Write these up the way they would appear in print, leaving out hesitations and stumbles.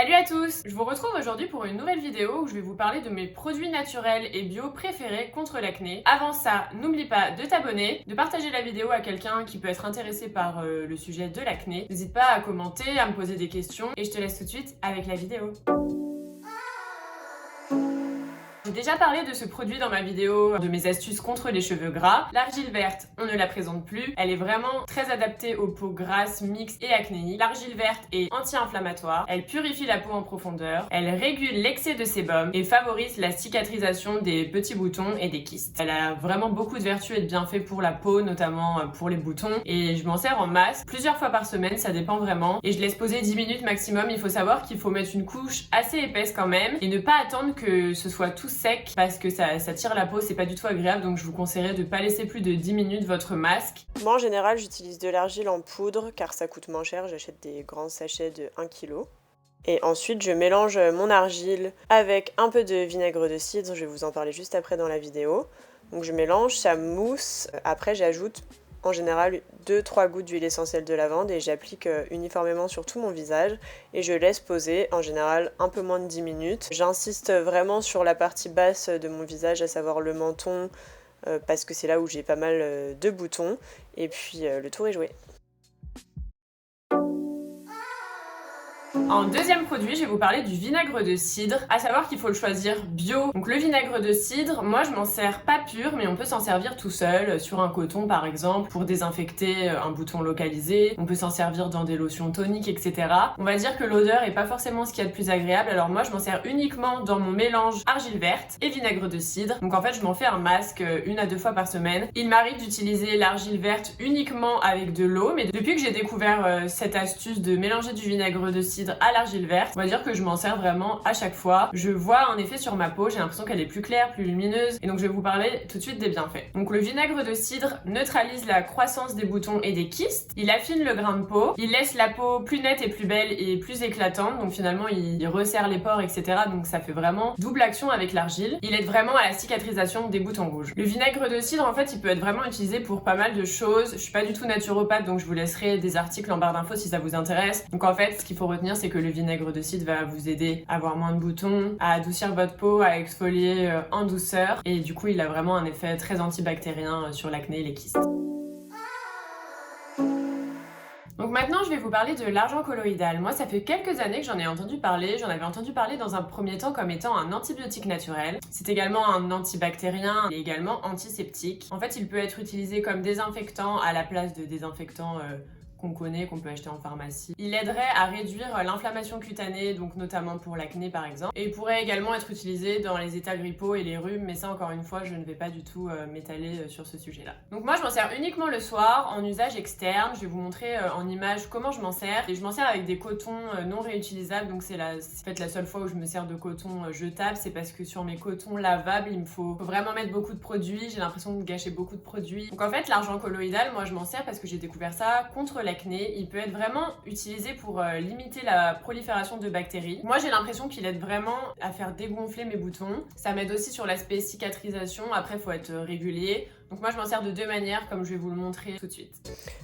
Salut à tous! Je vous retrouve aujourd'hui pour une nouvelle vidéo où je vais vous parler de mes produits naturels et bio préférés contre l'acné. Avant ça, n'oublie pas de t'abonner, de partager la vidéo à quelqu'un qui peut être intéressé par le sujet de l'acné. N'hésite pas à commenter, à me poser des questions et je te laisse tout de suite avec la vidéo. J'ai déjà parlé de ce produit dans ma vidéo de mes astuces contre les cheveux gras. L'argile verte, on ne la présente plus. Elle est vraiment très adaptée aux peaux grasses, mixtes et acnéiques. L'argile verte est anti-inflammatoire. Elle purifie la peau en profondeur. Elle régule l'excès de sébum et favorise la cicatrisation des petits boutons et des kystes. Elle a vraiment beaucoup de vertus et de bienfaits pour la peau, notamment pour les boutons. Et je m'en sers en masse plusieurs fois par semaine, ça dépend vraiment. Et je laisse poser 10 minutes maximum. Il faut savoir qu'il faut mettre une couche assez épaisse quand même et ne pas attendre que ce soit tout sec parce que ça tire la peau, c'est pas du tout agréable, donc je vous conseillerais de pas laisser plus de 10 minutes votre masque. Moi en général j'utilise de l'argile en poudre car ça coûte moins cher, j'achète des grands sachets de 1 kg. Et ensuite je mélange mon argile avec un peu de vinaigre de cidre, je vais vous en parler juste après dans la vidéo. Donc je mélange, ça mousse, après j'ajoute en général 2-3 gouttes d'huile essentielle de lavande et j'applique uniformément sur tout mon visage et je laisse poser en général un peu moins de 10 minutes. J'insiste vraiment sur la partie basse de mon visage, à savoir le menton, parce que c'est là où j'ai pas mal de boutons et puis le tour est joué. En deuxième produit, je vais vous parler du vinaigre de cidre, à savoir qu'il faut le choisir bio. Donc le vinaigre de cidre, moi je m'en sers pas pur, mais on peut s'en servir tout seul, sur un coton par exemple, pour désinfecter un bouton localisé. On peut s'en servir dans des lotions toniques, etc. On va dire que l'odeur est pas forcément ce qu'il y a de plus agréable, alors moi je m'en sers uniquement dans mon mélange argile verte et vinaigre de cidre. Donc en fait je m'en fais un masque 1 à 2 fois par semaine. Il m'arrive d'utiliser l'argile verte uniquement avec de l'eau, mais depuis que j'ai découvert cette astuce de mélanger du vinaigre de cidre à l'argile verte, on va dire que je m'en sers vraiment à chaque fois. Je vois un effet sur ma peau, j'ai l'impression qu'elle est plus claire, plus lumineuse, et donc je vais vous parler tout de suite des bienfaits. Donc le vinaigre de cidre neutralise la croissance des boutons et des kystes, il affine le grain de peau, il laisse la peau plus nette et plus belle et plus éclatante, donc finalement il resserre les pores, etc. Donc ça fait vraiment double action avec l'argile. Il aide vraiment à la cicatrisation des boutons rouges. Le vinaigre de cidre, en fait, il peut être vraiment utilisé pour pas mal de choses. Je suis pas du tout naturopathe, donc je vous laisserai des articles en barre d'infos si ça vous intéresse. Donc en fait, ce qu'il faut retenir, c'est que le vinaigre de cidre va vous aider à avoir moins de boutons, à adoucir votre peau, à exfolier en douceur, et du coup il a vraiment un effet très antibactérien sur l'acné et les kystes. Donc maintenant je vais vous parler de l'argent colloïdal. Moi ça fait quelques années que j'en ai entendu parler, j'en avais entendu parler dans un premier temps comme étant un antibiotique naturel. C'est également un antibactérien et également antiseptique. En fait il peut être utilisé comme désinfectant à la place de désinfectants qu'on connaît, qu'on peut acheter en pharmacie. Il aiderait à réduire l'inflammation cutanée, donc notamment pour l'acné par exemple. Et il pourrait également être utilisé dans les états grippaux et les rhumes, mais ça encore une fois, je ne vais pas du tout m'étaler sur ce sujet-là. Donc moi je m'en sers uniquement le soir, en usage externe. Je vais vous montrer en image comment je m'en sers. Et je m'en sers avec des cotons non réutilisables, donc c'est peut-être la seule fois où je me sers de coton jetable, c'est parce que sur mes cotons lavables, il me faut vraiment mettre beaucoup de produits, j'ai l'impression de gâcher beaucoup de produits. Donc en fait, l'argent colloïdal, moi je m'en sers parce que j'ai découvert ça contre l'acné. Il peut être vraiment utilisé pour limiter la prolifération de bactéries. Moi j'ai l'impression qu'il aide vraiment à faire dégonfler mes boutons. Ça m'aide aussi sur l'aspect cicatrisation, après il faut être régulier. Donc moi je m'en sers de deux manières comme je vais vous le montrer tout de suite.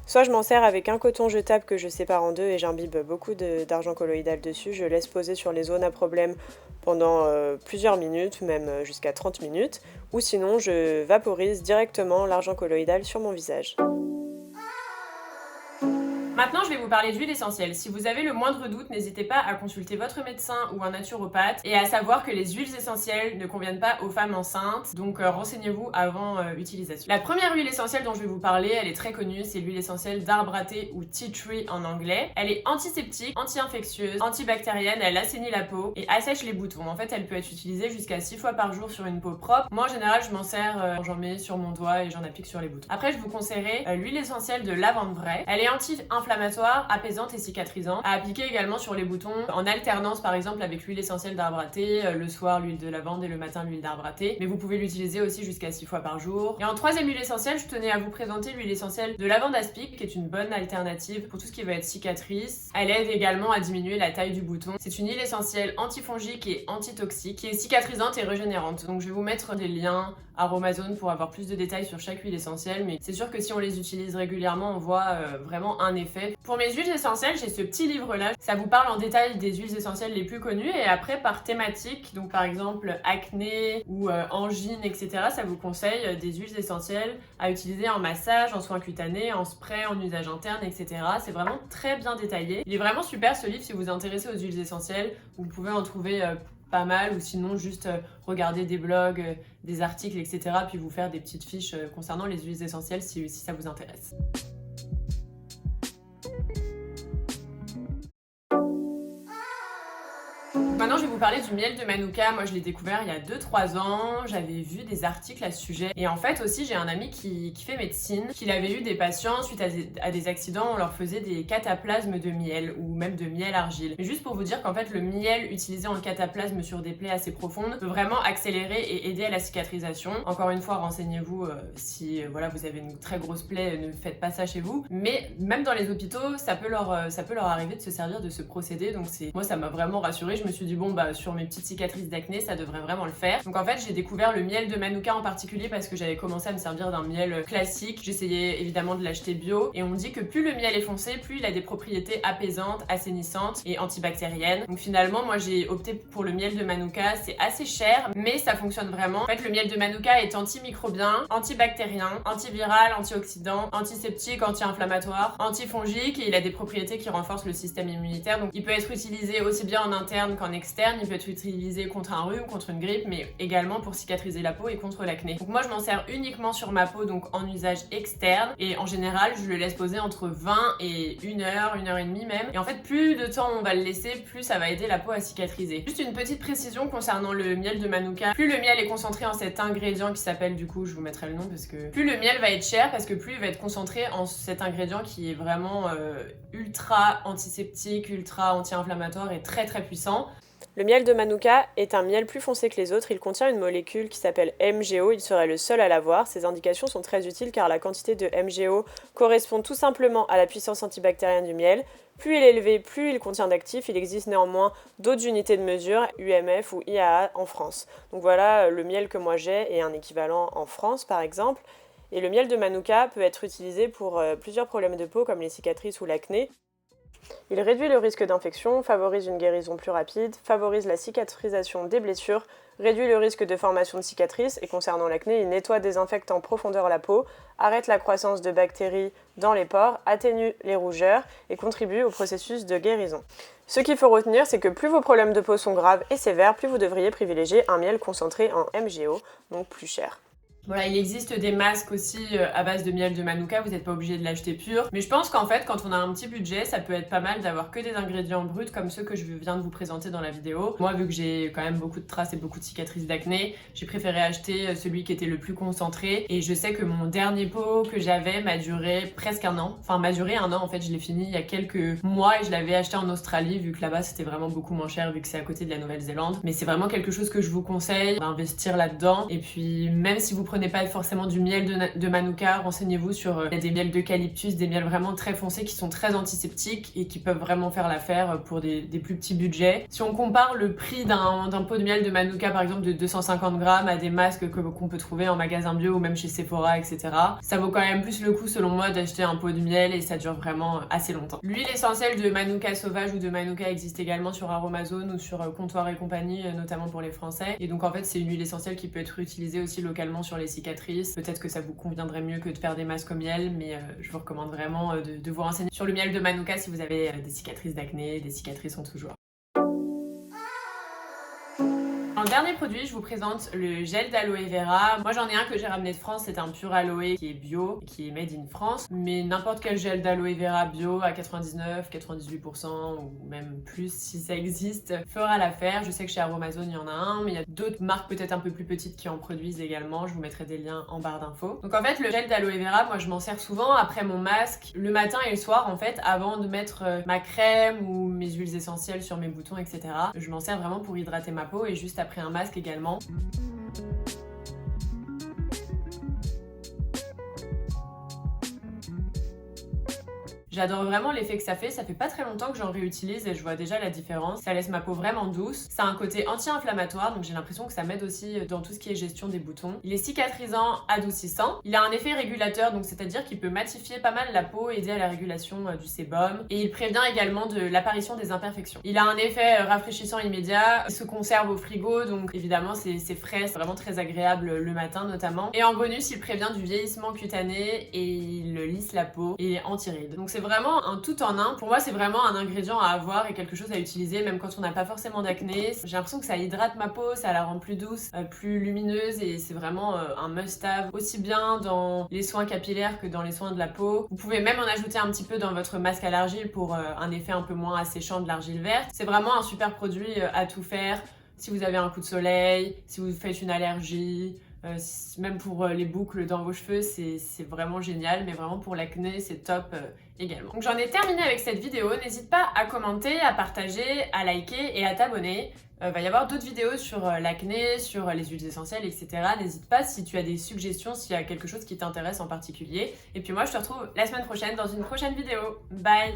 Soit je m'en sers avec un coton jetable que je sépare en deux et j'imbibe beaucoup d'argent colloïdal dessus. Je laisse poser sur les zones à problème pendant plusieurs minutes, même jusqu'à 30 minutes. Ou sinon je vaporise directement l'argent colloïdal sur mon visage. Maintenant, je vais vous parler d'huile essentielle. Si vous avez le moindre doute, n'hésitez pas à consulter votre médecin ou un naturopathe et à savoir que les huiles essentielles ne conviennent pas aux femmes enceintes, donc renseignez-vous avant utilisation. La première huile essentielle dont je vais vous parler, elle est très connue, c'est l'huile essentielle d'arbre à thé ou tea tree en anglais. Elle est antiseptique, anti-infectieuse, antibactérienne, elle assainit la peau et assèche les boutons. En fait, elle peut être utilisée jusqu'à 6 fois par jour sur une peau propre. Moi, en général, je m'en sers, j'en mets sur mon doigt et j'en applique sur les boutons. Après, je vous conseillerais l'huile essentielle de lavande vraie. Elle est anti-inflammatoire, apaisante et cicatrisante, à appliquer également sur les boutons en alternance par exemple avec l'huile essentielle d'arbre à thé, le soir l'huile de lavande et le matin l'huile d'arbre à thé, mais vous pouvez l'utiliser aussi jusqu'à 6 fois par jour. Et en troisième huile essentielle, je tenais à vous présenter l'huile essentielle de lavande aspic qui est une bonne alternative pour tout ce qui va être cicatrice. Elle aide également à diminuer la taille du bouton. C'est une huile essentielle antifongique et antitoxique qui est cicatrisante et régénérante. Donc je vais vous mettre des liens Aromazone pour avoir plus de détails sur chaque huile essentielle, mais c'est sûr que si on les utilise régulièrement, on voit vraiment un effet fait. Pour mes huiles essentielles, j'ai ce petit livre-là. Ça vous parle en détail des huiles essentielles les plus connues et après par thématique, donc par exemple acné ou angine, etc. Ça vous conseille des huiles essentielles à utiliser en massage, en soins cutanés, en spray, en usage interne, etc. C'est vraiment très bien détaillé. Il est vraiment super ce livre si vous vous intéressez aux huiles essentielles. Vous pouvez en trouver pas mal ou sinon juste regarder des blogs, des articles, etc. puis vous faire des petites fiches concernant les huiles essentielles si ça vous intéresse. Maintenant, je vais vous parler du miel de Manuka. Moi, je l'ai découvert il y a 2-3 ans. J'avais vu des articles à ce sujet. Et en fait, aussi, j'ai un ami qui fait médecine, qu'il avait eu des patients suite à des accidents. On leur faisait des cataplasmes de miel ou même de miel argile. Mais juste pour vous dire qu'en fait, le miel utilisé en cataplasme sur des plaies assez profondes peut vraiment accélérer et aider à la cicatrisation. Encore une fois, renseignez-vous si voilà, vous avez une très grosse plaie, ne faites pas ça chez vous. Mais même dans les hôpitaux, ça peut leur arriver de se servir de ce procédé. Donc moi, ça m'a vraiment rassurée. Je me suis dit bon bah sur mes petites cicatrices d'acné ça devrait vraiment le faire. Donc en fait j'ai découvert le miel de Manuka en particulier parce que j'avais commencé à me servir d'un miel classique. J'essayais évidemment de l'acheter bio et on me dit que plus le miel est foncé, plus il a des propriétés apaisantes, assainissantes et antibactériennes. Donc finalement moi j'ai opté pour le miel de Manuka. C'est assez cher mais ça fonctionne vraiment. En fait le miel de Manuka est antimicrobien, antibactérien, antiviral, antioxydant, antiseptique, anti-inflammatoire, antifongique et il a des propriétés qui renforcent le système immunitaire. Donc il peut être utilisé aussi bien en interne qu'en externe, il peut être utilisé contre un rhume, contre une grippe, mais également pour cicatriser la peau et contre l'acné. Donc moi je m'en sers uniquement sur ma peau, donc en usage externe, et en général je le laisse poser entre 20 et 1 heure, 1 heure et demie même. Et en fait plus de temps on va le laisser, plus ça va aider la peau à cicatriser. Juste une petite précision concernant le miel de Manuka, plus le miel est concentré en cet ingrédient qui s'appelle, du coup je vous mettrai le nom parce que plus le miel va être cher, parce que plus il va être concentré en cet ingrédient qui est vraiment ultra antiseptique, ultra anti-inflammatoire et très très puissant. Le miel de Manuka est un miel plus foncé que les autres, il contient une molécule qui s'appelle MgO, il serait le seul à l'avoir. Ces indications sont très utiles car la quantité de MgO correspond tout simplement à la puissance antibactérienne du miel. Plus il est élevé, plus il contient d'actifs, il existe néanmoins d'autres unités de mesure, UMF ou IAA en France. Donc voilà, le miel que moi j'ai est un équivalent en France par exemple. Et le miel de Manuka peut être utilisé pour plusieurs problèmes de peau comme les cicatrices ou l'acné. Il réduit le risque d'infection, favorise une guérison plus rapide, favorise la cicatrisation des blessures, réduit le risque de formation de cicatrices et concernant l'acné, il nettoie, désinfecte en profondeur la peau, arrête la croissance de bactéries dans les pores, atténue les rougeurs et contribue au processus de guérison. Ce qu'il faut retenir, c'est que plus vos problèmes de peau sont graves et sévères, plus vous devriez privilégier un miel concentré en MgO, donc plus cher. Voilà, il existe des masques aussi à base de miel de Manuka, vous n'êtes pas obligé de l'acheter pur. Mais je pense qu'en fait, quand on a un petit budget, ça peut être pas mal d'avoir que des ingrédients bruts comme ceux que je viens de vous présenter dans la vidéo. Moi, vu que j'ai quand même beaucoup de traces et beaucoup de cicatrices d'acné, j'ai préféré acheter celui qui était le plus concentré. Et je sais que mon dernier pot que j'avais m'a duré presque 1 an. Enfin, m'a duré 1 an, en fait, je l'ai fini il y a quelques mois et je l'avais acheté en Australie, vu que là-bas, c'était vraiment beaucoup moins cher, vu que c'est à côté de la Nouvelle-Zélande. Mais c'est vraiment quelque chose que je vous conseille d'investir là-dedans. Et puis, même si vous prenez pas forcément du miel de Manuka, renseignez-vous sur des miels d'eucalyptus, des miels vraiment très foncés qui sont très antiseptiques et qui peuvent vraiment faire l'affaire pour des plus petits budgets. Si on compare le prix d'un pot de miel de Manuka par exemple de 250 grammes à des masques qu'on peut trouver en magasin bio ou même chez Sephora, etc., ça vaut quand même plus le coup selon moi d'acheter un pot de miel et ça dure vraiment assez longtemps. L'huile essentielle de Manuka sauvage ou de Manuka existe également sur Aromazone ou sur Comptoir et compagnie, notamment pour les Français. Et donc en fait c'est une huile essentielle qui peut être utilisée aussi localement sur les cicatrices. Peut-être que ça vous conviendrait mieux que de faire des masques au miel, mais je vous recommande vraiment de vous renseigner sur le miel de Manuka si vous avez des cicatrices d'acné, des cicatrices en tout genre. En dernier produit, je vous présente le gel d'aloe vera. Moi j'en ai un que j'ai ramené de France, c'est un pur aloe qui est bio, qui est made in France. Mais n'importe quel gel d'aloe vera bio à 99, 98% ou même plus si ça existe, fera l'affaire. Je sais que chez Aromazone il y en a un, mais il y a d'autres marques peut-être un peu plus petites qui en produisent également. Je vous mettrai des liens en barre d'infos. Donc en fait le gel d'aloe vera, moi je m'en sers souvent après mon masque, le matin et le soir en fait, avant de mettre ma crème ou mes huiles essentielles sur mes boutons, etc. Je m'en sers vraiment pour hydrater ma peau et juste après un masque également. J'adore vraiment l'effet que ça fait pas très longtemps que j'en réutilise et je vois déjà la différence. Ça laisse ma peau vraiment douce. Ça a un côté anti-inflammatoire, donc j'ai l'impression que ça m'aide aussi dans tout ce qui est gestion des boutons. Il est cicatrisant, adoucissant. Il a un effet régulateur, donc c'est-à-dire qu'il peut matifier pas mal la peau, aider à la régulation du sébum. Et il prévient également de l'apparition des imperfections. Il a un effet rafraîchissant immédiat. Il se conserve au frigo, donc évidemment c'est frais, c'est vraiment très agréable le matin notamment. Et en bonus, il prévient du vieillissement cutané et il lisse la peau et il est anti-rides. Donc c'est vraiment un tout en un. Pour moi, c'est vraiment un ingrédient à avoir et quelque chose à utiliser même quand on n'a pas forcément d'acné. J'ai l'impression que ça hydrate ma peau, ça la rend plus douce, plus lumineuse et c'est vraiment un must-have aussi bien dans les soins capillaires que dans les soins de la peau. Vous pouvez même en ajouter un petit peu dans votre masque à l'argile pour un effet un peu moins asséchant de l'argile verte. C'est vraiment un super produit à tout faire. Si vous avez un coup de soleil, si vous faites une allergie, même pour les boucles dans vos cheveux, c'est vraiment génial, mais vraiment pour l'acné, c'est top également. Donc j'en ai terminé avec cette vidéo, n'hésite pas à commenter, à partager, à liker et à t'abonner. Va y avoir d'autres vidéos sur l'acné, sur les huiles essentielles, etc. N'hésite pas si tu as des suggestions, s'il y a quelque chose qui t'intéresse en particulier. Et puis moi, je te retrouve la semaine prochaine dans une prochaine vidéo. Bye!